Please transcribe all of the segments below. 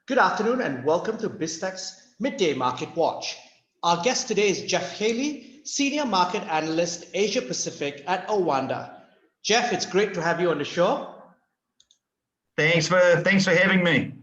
Good afternoon and welcome to BizTech's Midday Market Watch. Our guest today is Jeff Halley, Senior Market Analyst, Asia Pacific at OANDA. Jeff, it's great to have you on the show. Thanks for having me.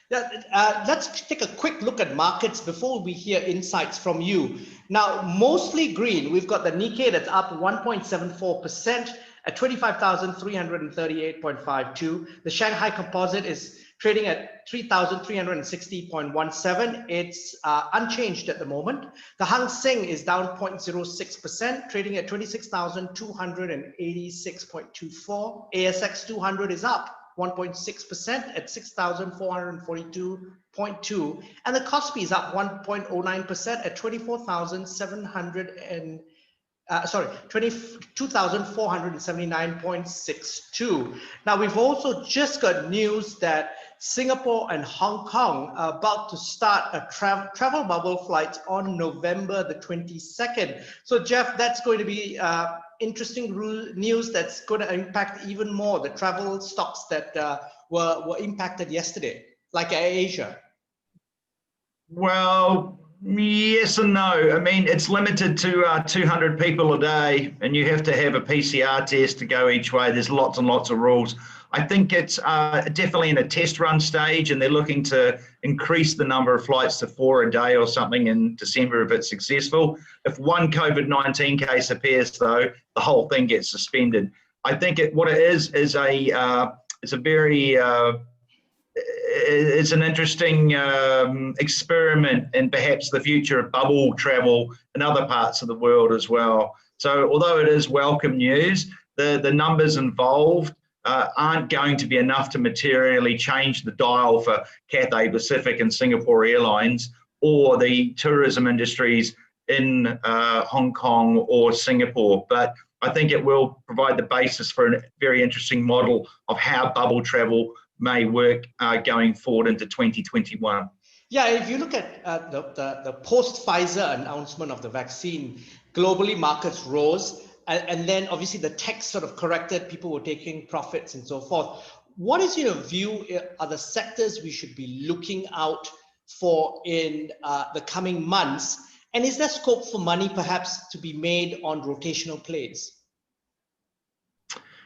Let's take a quick look at markets before we hear insights from you. Now, mostly green. We've got the Nikkei that's up 1.74% at 25,338.52. The Shanghai Composite is trading at 3,360.17. It's unchanged at the moment. The Hang Seng is down 0.06%, trading at 26,286.24. ASX 200 is up 1.6% at 6,442.2. And the Kospi is up 1.09% at 22,479.62. Now, we've also just got news that Singapore and Hong Kong are about to start a travel bubble flights on November the 22nd. So, Jeff, that's going to be interesting news that's going to impact even more the travel stocks that were impacted yesterday, like AirAsia. Well, yes and no. I mean, it's limited to 200 people a day, and you have to have a PCR test to go each way. There's lots and lots of rules. I think it's definitely in a test run stage, and they're looking to increase the number of flights to 4 a day or something in December if it's successful. If one COVID-19 case appears, though, the whole thing gets suspended. I think what it is it's an interesting experiment in perhaps the future of bubble travel in other parts of the world as well. So although it is welcome news, the numbers involved aren't going to be enough to materially change the dial for Cathay Pacific and Singapore Airlines or the tourism industries in Hong Kong or Singapore. But I think it will provide the basis for a very interesting model of how bubble travel may work going forward into 2021. Yeah, if you look at the post-Pfizer announcement of the vaccine, globally markets rose, and then obviously the tech sort of corrected, people were taking profits and so forth. What is your view, are the sectors we should be looking out for in the coming months? And is there scope for money perhaps to be made on rotational plays?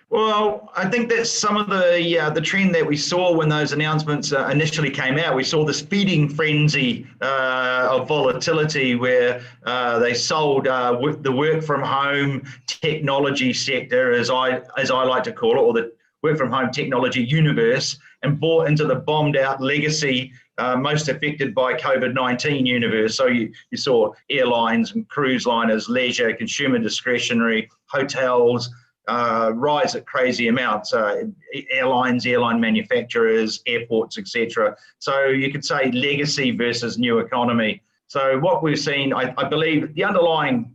Well, I think that's some of the trend that we saw when those announcements initially came out. We saw this feeding frenzy of volatility where they sold the work from home technology sector, as I like to call it, or the work from home technology universe, and bought into the bombed out legacy most affected by COVID-19 universe. So you saw airlines and cruise liners, leisure, consumer discretionary, hotels, rise at crazy amounts, airline manufacturers, airports, etc. So you could say legacy versus new economy. So what we've seen, I believe the underlying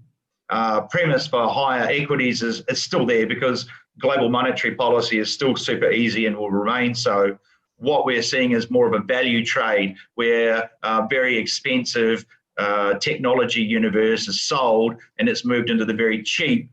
premise for higher equities is still there because global monetary policy is still super easy and will remain so. What we're seeing is more of a value trade where very expensive technology universe is sold and it's moved into the very cheap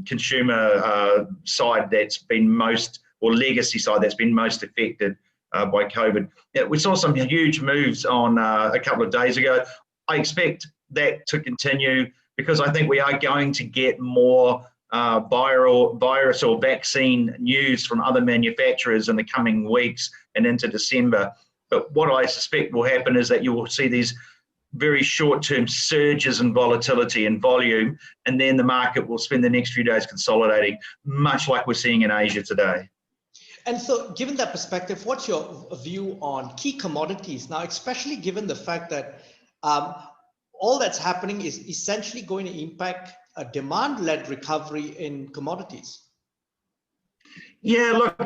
consumer side that's been most, or legacy side that's been most affected by COVID. We saw some huge moves on a couple of days ago. I expect that to continue because I think we are going to get more virus or vaccine news from other manufacturers in the coming weeks and into December. But what I suspect will happen is that you will see these very short-term surges in volatility and volume, and then the market will spend the next few days consolidating, much like we're seeing in Asia today. And so given that perspective, what's your view on key commodities now, especially given the fact that all that's happening is essentially going to impact a demand-led recovery in commodities? Yeah, look,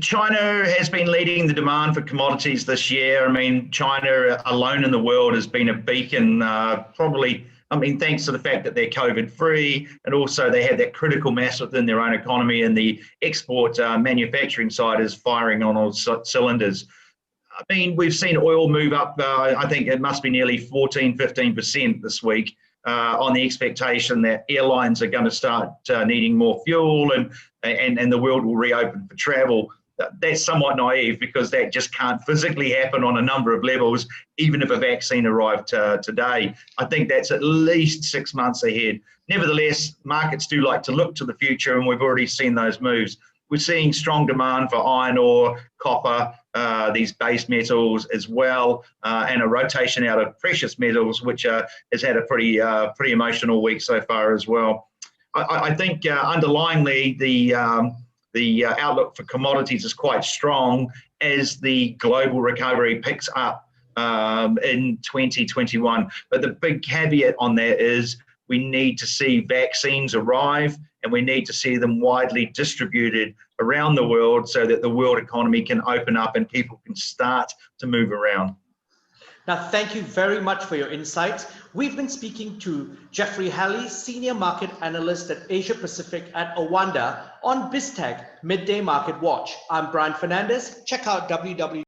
China has been leading the demand for commodities this year. I mean, China alone in the world has been a beacon, thanks to the fact that they're COVID-free, and also they have that critical mass within their own economy, and the export manufacturing side is firing on all cylinders. I mean, we've seen oil move up, I think it must be nearly 14-15% this week. On the expectation that airlines are going to start needing more fuel and the world will reopen for travel. that's somewhat naive, because that just can't physically happen on a number of levels, even if a vaccine arrived today. I think that's at least 6 months ahead. Nevertheless, markets do like to look to the future, and we've already seen those moves. We're seeing strong demand for iron ore, copper, these base metals as well, and a rotation out of precious metals, which has had a pretty emotional week so far as well. I think underlyingly, the outlook for commodities is quite strong as the global recovery picks up in 2021. But the big caveat on that is we need to see vaccines arrive, and we need to see them widely distributed around the world so that the world economy can open up and people can start to move around. Now, thank you very much for your insights. We've been speaking to Jeffrey Halley, Senior Market Analyst at Asia Pacific at OANDA on BizTech Midday Market Watch. I'm Brian Fernandez. Check out www